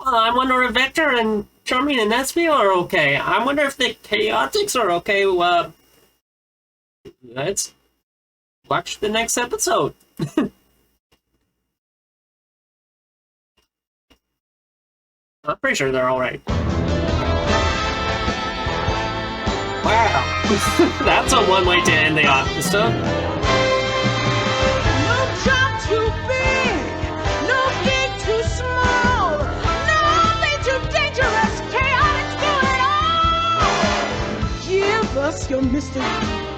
I wonder if Vector and Charming and Espio are okay. I wonder if the chaotix are okay. Let's watch the next episode. I'm pretty sure they're alright. Wow. That's a one-way to end the episode. No job too big, no gig too small, no thing too dangerous, chaotic through it all. Give us your mystery,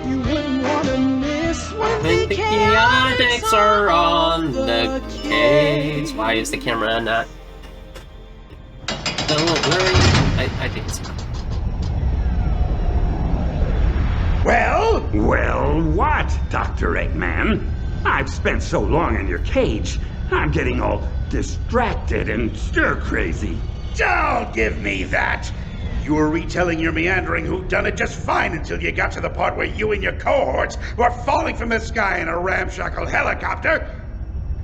you wouldn't want to miss when The the chaotix are on the case. Why is the camera not a little blurry? I think it's... Well, what, Dr. Eggman? I've spent so long in your cage, I'm getting all distracted and stir-crazy. Don't give me that! You were retelling your meandering whodunit just fine until you got to the part where you and your cohorts were falling from the sky in a ramshackle helicopter.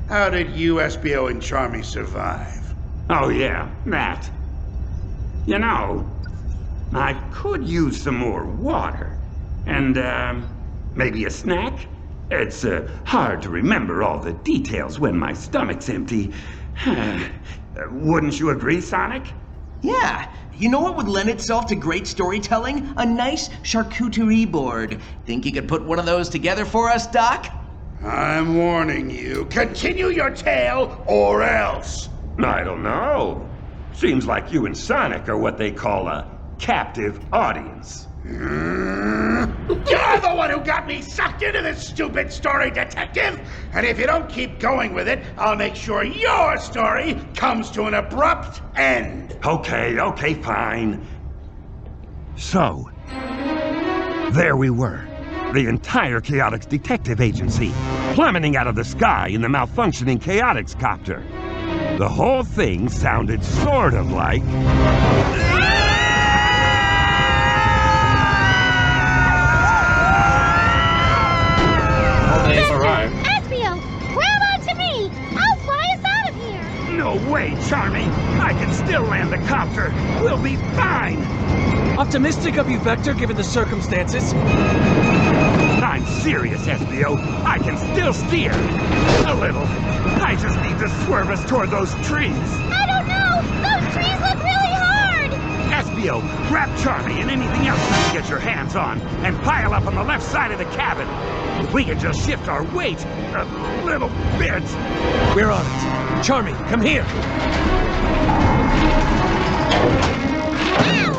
How did you, SBO, and Charmy survive? Oh yeah, that. You know, I could use some more water. And, maybe a snack? It's, hard to remember all the details when my stomach's empty. Wouldn't you agree, Sonic? Yeah. You know what would lend itself to great storytelling? A nice charcuterie board. Think you could put one of those together for us, Doc? I'm warning you. Continue your tale, or else. I don't know. Seems like you and Sonic are what they call a captive audience. You're the one who got me sucked into this stupid story, detective! And if you don't keep going with it, I'll make sure your story comes to an abrupt end. Okay, fine. So, there we were. The entire Chaotix Detective Agency, plummeting out of the sky in the malfunctioning Chaotix copter. The whole thing sounded sort of like... Espio, grab onto me! I'll fly us out of here! No way, Charmy! I can still land the copter! We'll be fine! Optimistic of you, Vector, given the circumstances. I'm serious, SBO. I can still steer. A little. I just need to swerve us toward those trees. I don't know! Those trees look really hard! SBO, grab Charmy and anything else you can get your hands on, and pile up on the left side of the cabin. If we can just shift our weight a little bit. We're on it. Charmy, come here.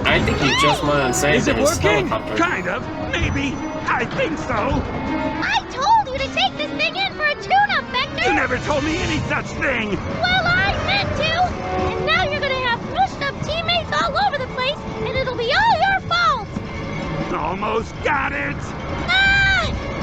I think you just want to say Is it working? Kind of. Maybe. I think so. I told you to take this thing in for a tune-up, Vector! You never told me any such thing. Well, I meant to! And now you're gonna have mushed-up teammates all over the place, and it'll be all your fault! Almost got it.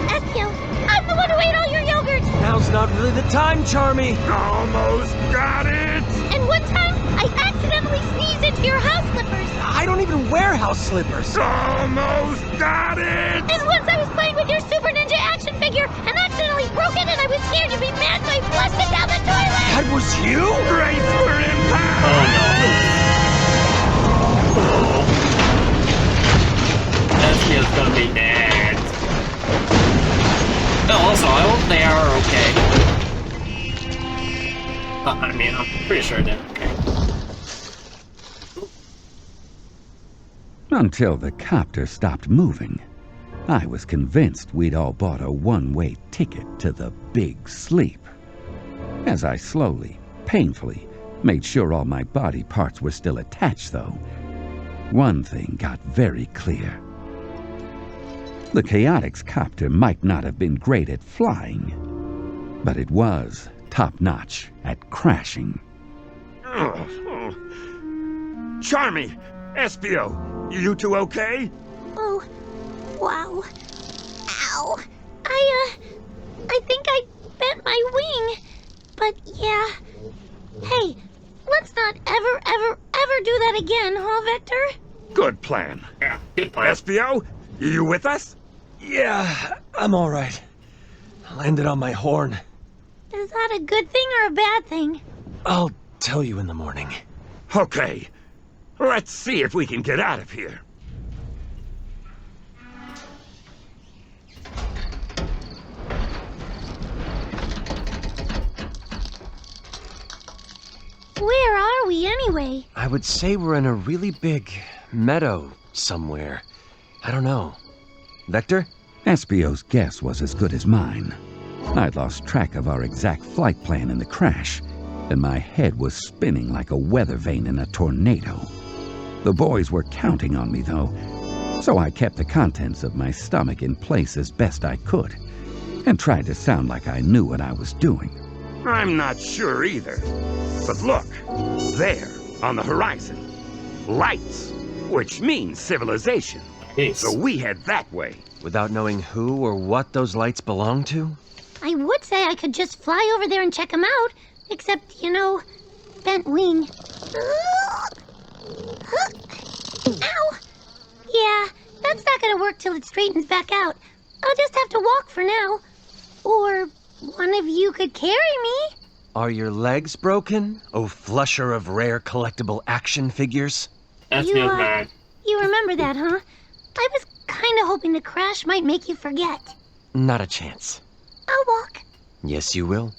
Espio, I'm the one who ate all your yogurt! Now's not really the time, Charmy. Almost got it. And one time, I accidentally sneezed into your house slippers! I don't even wear house slippers. Almost got it. And once I was playing with your Super Ninja action figure and accidentally broke it and I was scared you'd be mad so I flushed it down the toilet! That was you? Brace for impact. Oh no. Espio's gonna be dead. Oh, also, I hope they are okay. I mean, I'm pretty sure they're okay. Until the copter stopped moving, I was convinced we'd all bought a one-way ticket to the big sleep. As I slowly, painfully, made sure all my body parts were still attached, though, one thing got very clear. The Chaotix copter might not have been great at flying, but it was top-notch at crashing. Charmy, Espio, you two okay? Oh, wow. Ow. I think I bent my wing. But yeah. Hey, let's not ever do that again, huh, Vector? Good plan. Yeah, good plan. Espio, you with us? Yeah, I'm all right. I landed on my horn. Is that a good thing or a bad thing? I'll tell you in the morning. Okay, let's see if we can get out of here. Where are we anyway? I would say we're in a really big meadow somewhere. I don't know. Vector? Espio's guess was as good as mine. I'd lost track of our exact flight plan in the crash, and my head was spinning like a weather vane in a tornado. The boys were counting on me, though, so I kept the contents of my stomach in place as best I could, and tried to sound like I knew what I was doing. I'm not sure either. But look, there, on the horizon. Lights, which means civilization. Yes. So we head that way. Without knowing who or what those lights belong to? I would say I could just fly over there and check them out, except, bent wing. Ow! Yeah, that's not gonna work till it straightens back out. I'll just have to walk for now. Or one of you could carry me. Are your legs broken, oh flusher of rare collectible action figures? That You, feels bad. You remember that, huh? I was kind of hoping the crash might make you forget. Not a chance. I'll walk. Yes, you will.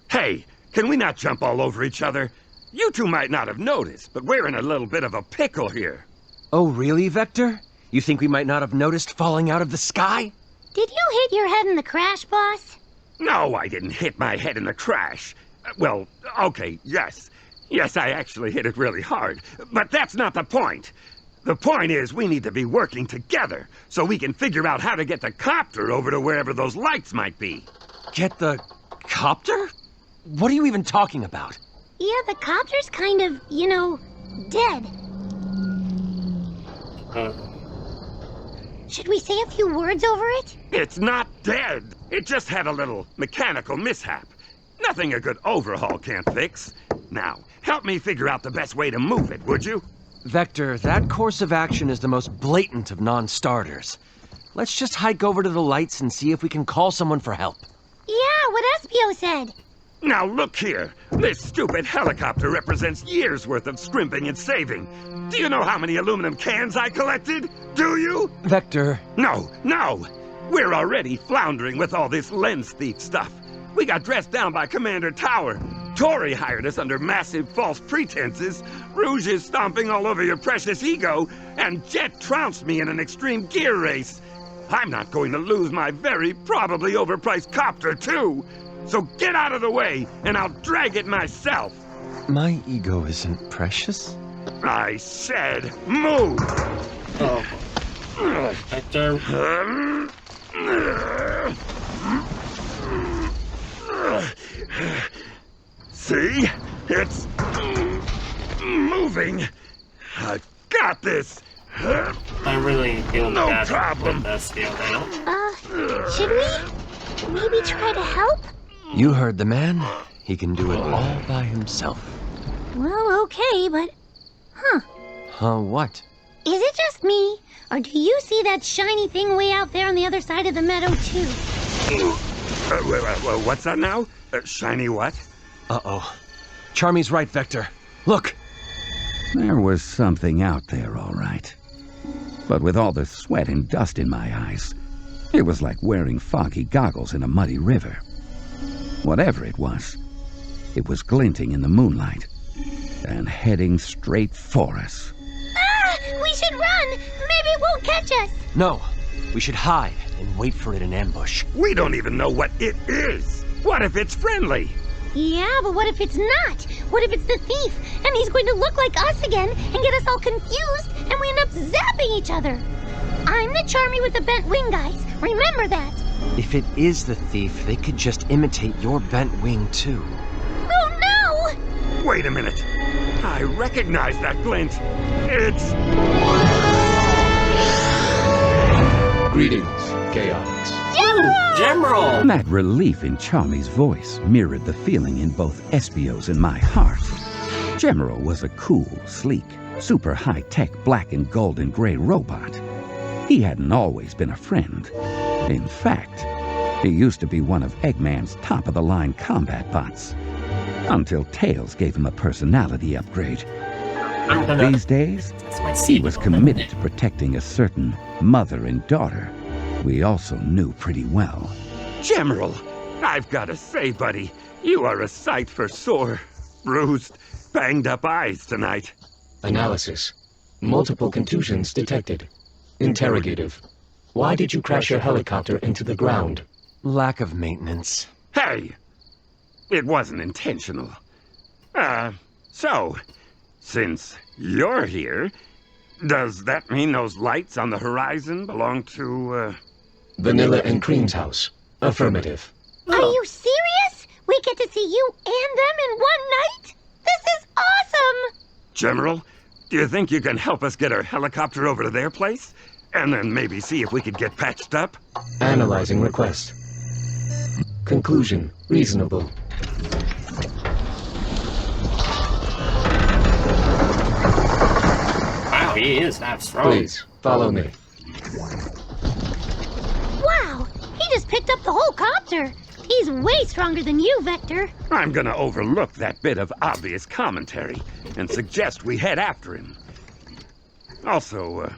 Hey, can we not jump all over each other? You two might not have noticed, but we're in a little bit of a pickle here. Oh, really, Vector? You think we might not have noticed falling out of the sky? Did you hit your head in the crash, boss? No, I didn't hit my head in the crash. Well, okay, yes. Yes, I actually hit it really hard. But that's not the point. The point is we need to be working together so we can figure out how to get the copter over to wherever those lights might be. Get the copter? What are you even talking about? Yeah, the copter's kind of, dead. Should we say a few words over it? It's not dead. It just had a little mechanical mishap. Nothing a good overhaul can't fix. Now, help me figure out the best way to move it, would you? Vector, that course of action is the most blatant of non-starters. Let's just hike over to the lights and see if we can call someone for help. Yeah, what Espio said. Now look here. This stupid helicopter represents years' worth of scrimping and saving. Do you know how many aluminum cans I collected? Do you? Vector, No. We're already floundering with all this lens thief stuff. We got dressed down by Commander Tower. Tori hired us under massive false pretenses. Rouge is stomping all over your precious ego. And Jet trounced me in an extreme gear race. I'm not going to lose my very probably overpriced copter, too. So get out of the way, and I'll drag it myself. my ego isn't precious. I said move! Oh. Vector. See? It's moving. I've got this. I really feel No bad problem. with Espio now. Should we maybe try to help? You heard the man. He can do it all by himself. Well, okay, but... Huh, what? Is it just me? Or do you see that shiny thing way out there on the other side of the meadow, too? What's that now? Shiny what? Uh-oh. Charmy's right, Vector. Look! There was something out there, all right. But with all the sweat and dust in my eyes, it was like wearing foggy goggles in a muddy river. Whatever it was glinting in the moonlight and heading straight for us. Ah! We should run! Maybe it won't catch us! No, we should hide and wait for it in ambush. We don't even know what it is. What if it's friendly? Yeah, but what if it's not? What if it's the thief, and he's going to look like us again and get us all confused, and we end up zapping each other? I'm the Charmy with the bent wing, guys. Remember that. If it is the thief, they could just imitate your bent wing, too. Oh, no! Wait a minute. I recognize that glint. It's... Greetings, chaotix. General! That relief in Charmy's voice mirrored the feeling in both Espio's and my heart. General was a cool, sleek, super high-tech black and gold and gray robot. He hadn't always been a friend. In fact, he used to be one of Eggman's top-of-the-line combat bots. Until Tails gave him a personality upgrade. I'm gonna... These days, That's my he seat. was committed to protecting a certain mother and daughter we also knew pretty well. General, I've got to say, buddy, you are a sight for sore, bruised, banged-up eyes tonight. Analysis. Multiple contusions detected. Interrogative. Why did you crash your helicopter into the ground? Lack of maintenance. Hey! It wasn't intentional. So, since you're here, does that mean those lights on the horizon belong to, Vanilla and Cream's house. Affirmative. Are you serious? We get to see you and them in one night? This is awesome! General, do you think you can help us get our helicopter over to their place? And then maybe see if we could get patched up? Analyzing request. Conclusion. Reasonable. Wow, he is that strong. Please, follow me. Wow, he just picked up the whole copter. He's way stronger than you, Vector. I'm gonna overlook that bit of obvious commentary and suggest we head after him. Also,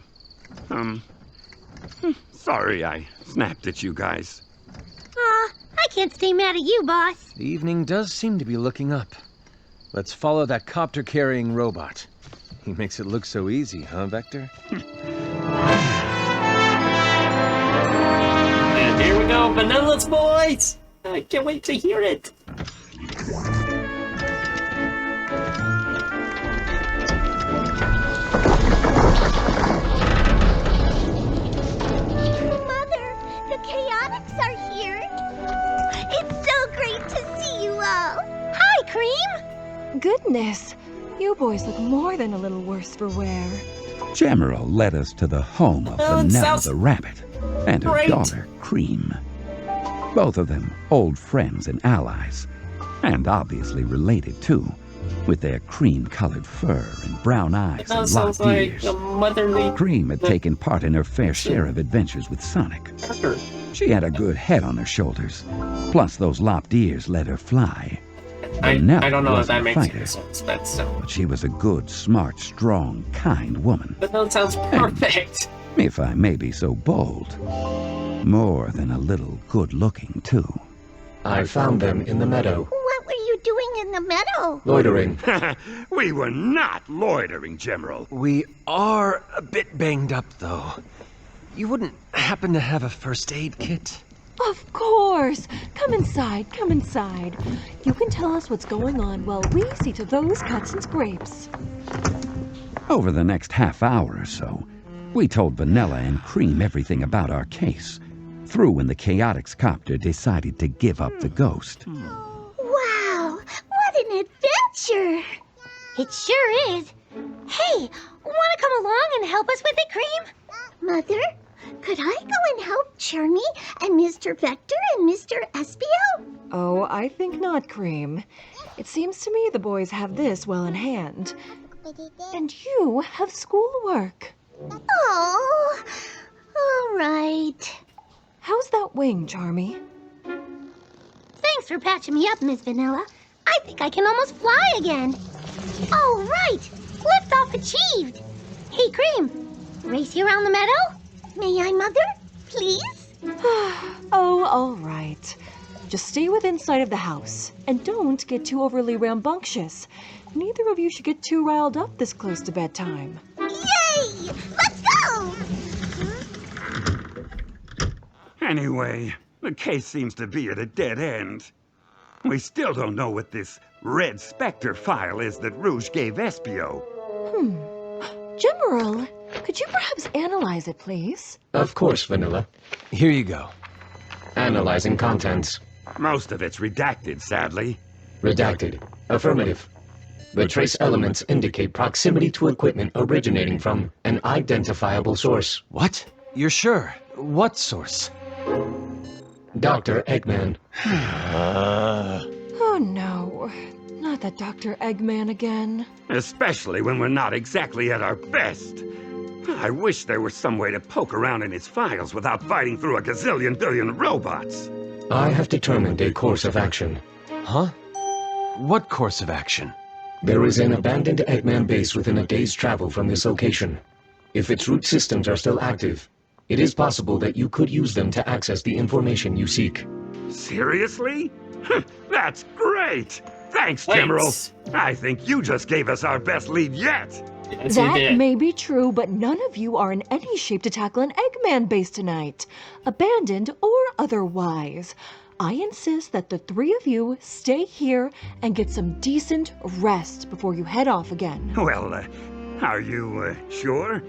sorry I snapped at you guys. Aw, I can't stay mad at you, boss. The evening does seem to be looking up. Let's follow that copter-carrying robot. He makes it look so easy, huh, Vector? And here we go, Vanilla's voice! I can't wait to hear it. Mother, the chaotix are here. It's so great to see you all. Hi, Cream. Goodness, you boys look more than a little worse for wear. General led us to the home of Oh, it Vanilla sounds the rabbit and her great. daughter, Cream. Both of them old friends and allies, and obviously related too, with their cream-colored fur and brown eyes That and sounds locked like ears. a motherly Cream had taken part in her fair share of adventures with Sonic. character. She had a good head on her shoulders, plus those lopped ears let her fly. I Vanilla don't know if wasn't that a makes any fighter. sense. That's But she was a good, smart, strong, kind woman, But that sounds perfect. if I may be so bold. More than a little good-looking, too. I found them in the meadow. What were you doing in the meadow? Loitering. We were not loitering, General. We are a bit banged up, though. You wouldn't happen to have a first aid kit? Of course! Come inside, come inside. You can tell us what's going on while we see to those cuts and scrapes. Over the next half hour or so, we told Vanilla and Cream everything about our case, through when the chaotix copter decided to give up the ghost. Wow, what an adventure! It sure is. Hey, want to come along and help us with it, Cream? Mother, could I go and help Charmy and Mr. Vector and Mr. Espio? Oh, I think not, Cream. It seems to me the boys have this well in hand. And you have schoolwork. Oh, all right. How's that wing, Charmy? Thanks for patching me up, Miss Vanilla. I think I can almost fly again. All right, liftoff achieved. Hey, Cream, race you around the meadow? May I, Mother? Please? Oh, all right. Just stay within sight of the house, and don't get too overly rambunctious. Neither of you should get too riled up this close to bedtime. Yay! Let's go! Anyway, the case seems to be at a dead end. We still don't know what this Red Spectre file is that Rouge gave Espio. General, could you perhaps analyze it, please? Of course, Vanilla. Here you go. Analyzing contents. Most of it's redacted, sadly. Redacted. Affirmative. The trace elements indicate proximity to equipment originating from an identifiable source. What? You're sure? What source? Dr. Eggman. Oh no, not that Dr. Eggman again. Especially when we're not exactly at our best. I wish there was some way to poke around in his files without fighting through a gazillion billion robots. I have determined a course of action. Huh? What course of action? There is an abandoned Eggman base within a day's travel from this location. If its root systems are still active, it is possible that you could use them to access the information you seek. Seriously? That's great! Thanks, General. Thanks. I think you just gave us our best lead yet. Yes, you That did. may be true, but none of you are in any shape to tackle an Eggman base tonight, abandoned or otherwise. I insist that the three of you stay here and get some decent rest before you head off again. Well, are you sure?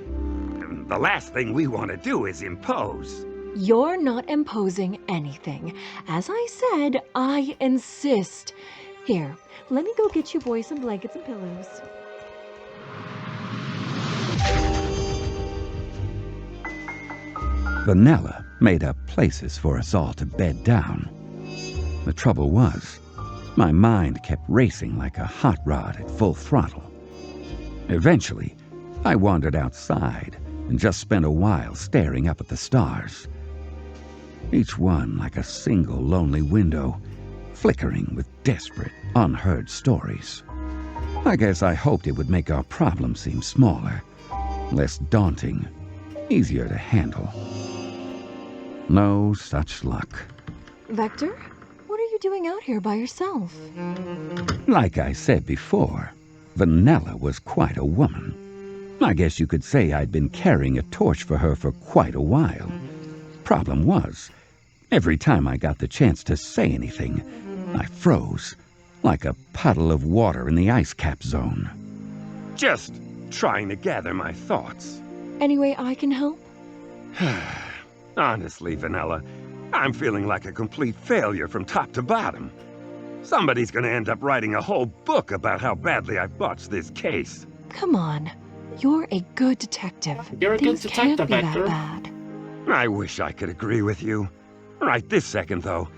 The last thing we want to do is impose. You're not imposing anything. As I said, I insist. Here, let me go get you boys some blankets and pillows. Vanilla made up places for us all to bed down. The trouble was, my mind kept racing like a hot rod at full throttle. Eventually, I wandered outside and just spent a while staring up at the stars. Each one like a single lonely window, flickering with desperate, unheard stories. I guess I hoped it would make our problem seem smaller, less daunting, easier to handle. No such luck. Vector, what are you doing out here by yourself? Like I said before, Vanilla was quite a woman. I guess you could say I'd been carrying a torch for her for quite a while. Problem was, every time I got the chance to say anything, I froze, like a puddle of water in the ice cap zone. Just trying to gather my thoughts. Any way I can help? Honestly, Vanilla, I'm feeling like a complete failure from top to bottom. Somebody's gonna end up writing a whole book about how badly I botched this case. Come on. You're a good detective. You're a good Things can't detective, be Vector. that bad. I wish I could agree with you. Right this second, though,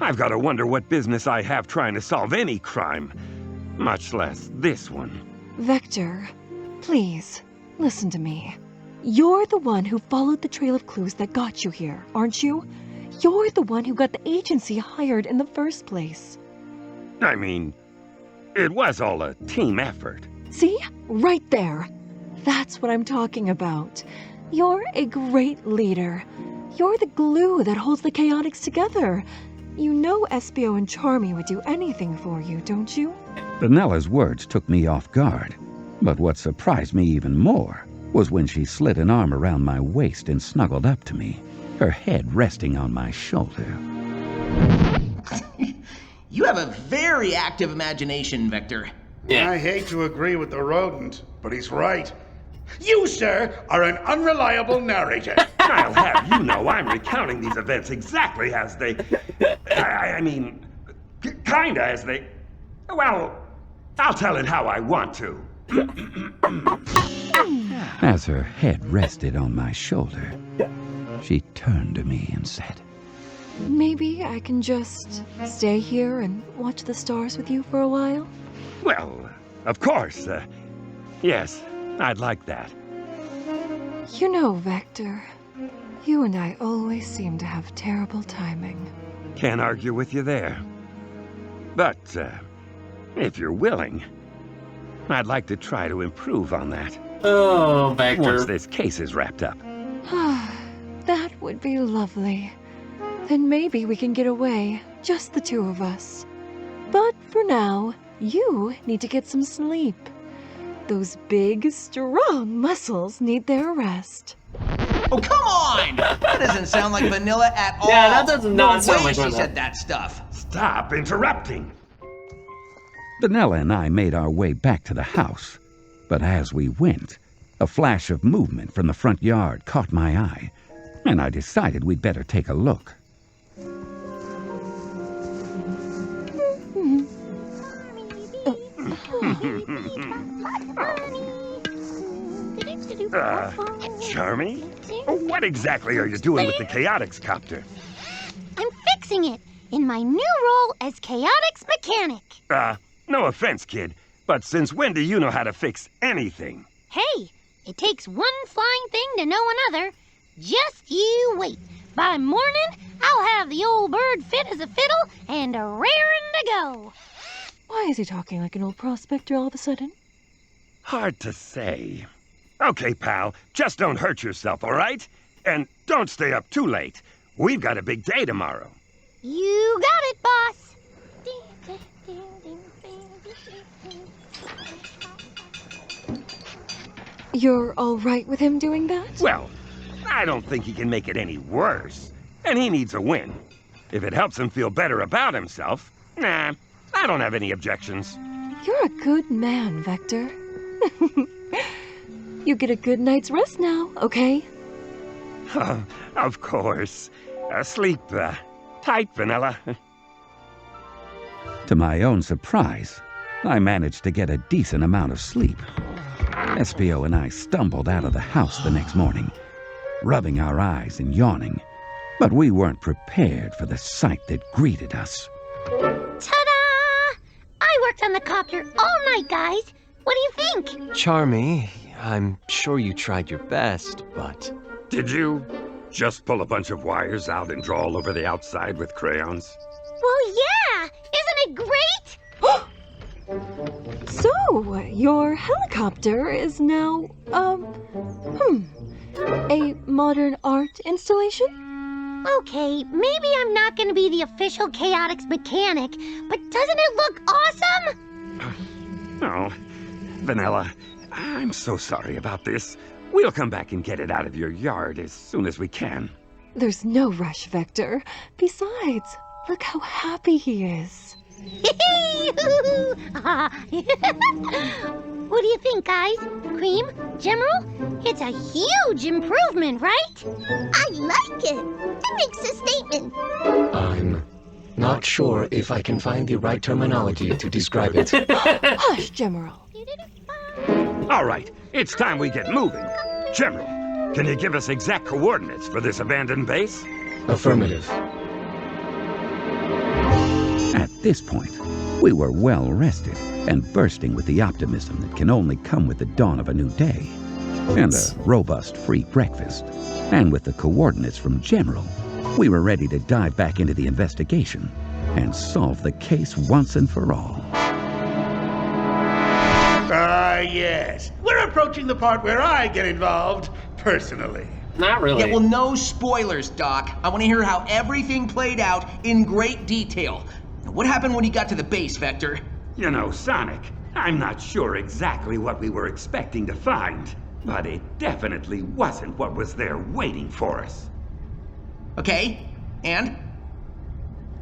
I've got to wonder what business I have trying to solve any crime, much less this one. Vector, please, listen to me. You're the one who followed the trail of clues that got you here, aren't you? You're the one who got the agency hired in the first place. I mean, it was all a team effort. See? Right there. That's what I'm talking about. You're a great leader. You're the glue that holds the chaotix together. You know Espio and Charmy would do anything for you, don't you? Vanilla's words took me off guard, but what surprised me even more was when she slid an arm around my waist and snuggled up to me, her head resting on my shoulder. You have a very active imagination, Vector. Yeah. I hate to agree with the rodent, but he's right. You, sir, are an unreliable narrator. I'll have you know I'm recounting these events exactly as they... I mean, kinda as they... Well, I'll tell it how I want to. As her head rested on my shoulder, she turned to me and said, Maybe I can just stay here and watch the stars with you for a while? Well, of course. Yes, I'd like that. You know, Vector, you and I always seem to have terrible timing. Can't argue with you there. But, if you're willing, I'd like to try to improve on that. Oh, Once Vector. this case is wrapped up. That would be lovely. Then maybe we can get away, just the two of us. But for now, you need to get some sleep. Those big, strong muscles need their rest. Oh, come on! That doesn't sound like Vanilla at all. Yeah, that does not sound like she Vanilla. said that stuff. Stop interrupting! Vanilla and I made our way back to the house, but as we went, a flash of movement from the front yard caught my eye, and I decided we'd better take a look. Charmy? What exactly are you doing with the chaotix copter? I'm fixing it in my new role as chaotix mechanic. No offense, kid, but since when do you know how to fix anything? Hey, it takes one flying thing to know another. Just you wait. By morning, I'll have the old bird fit as a fiddle and a raring to go. Why is he talking like an old prospector all of a sudden? Hard to say. Okay, pal, just don't hurt yourself, all right? And don't stay up too late. We've got a big day tomorrow. You got it, boss. You're all right with him doing that? Well, I don't think he can make it any worse. And he needs a win. If it helps him feel better about himself, nah, I don't have any objections. You're a good man, Vector. You get a good night's rest now, okay? Of course. Sleep tight, Vanilla. To my own surprise, I managed to get a decent amount of sleep. SPO and I stumbled out of the house the next morning, rubbing our eyes and yawning, but we weren't prepared for the sight that greeted us. Ta-da! I worked on the copter all night, guys. What do you think? Charmy, I'm sure you tried your best, but... Did you just pull a bunch of wires out and draw all over the outside with crayons? Well, yeah! Isn't it great? So, your helicopter is now, a modern art installation? Okay, maybe I'm not gonna be the official chaotix mechanic, but doesn't it look awesome? Oh, Vanilla, I'm so sorry about this. We'll come back and get it out of your yard as soon as we can. There's no rush, Vector. Besides, look how happy he is. What do you think, guys? Cream? General? It's a huge improvement, right? I like it. It makes a statement. I'm not sure if I can find the right terminology to describe it. Hush, General. All right, it's time we get moving. General, can you give us exact coordinates for this abandoned base? Affirmative. At this point, we were well rested and bursting with the optimism that can only come with the dawn of a new day, and a robust free breakfast. And with the coordinates from General, we were ready to dive back into the investigation and solve the case once and for all. Yes. We're approaching the part where I get involved, personally. Not really. Yeah, well, no spoilers, Doc. I want to hear how everything played out in great detail. What happened when you got to the base, Vector? You know, Sonic, I'm not sure exactly what we were expecting to find, but it definitely wasn't what was there waiting for us. Okay, and?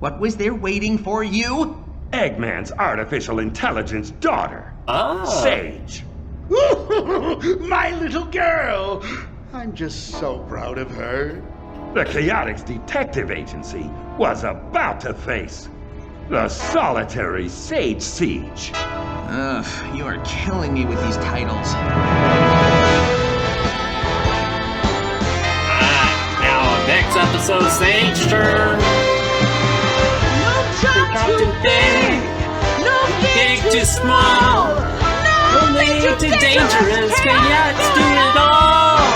What was there waiting for you? Eggman's artificial intelligence daughter, Sage. My little girl! I'm just so proud of her. The Chaotix Detective Agency was about to face the solitary Sage Siege. Ugh, you are killing me with these titles. Now, next episode, Sage turn. No job too big, no Big gig to small, no only thing too dangerous. Chaotix do it all.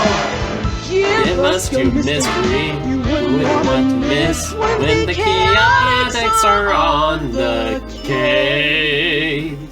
Give us your mystery. You wouldn't want to miss when the chaotix are on the case.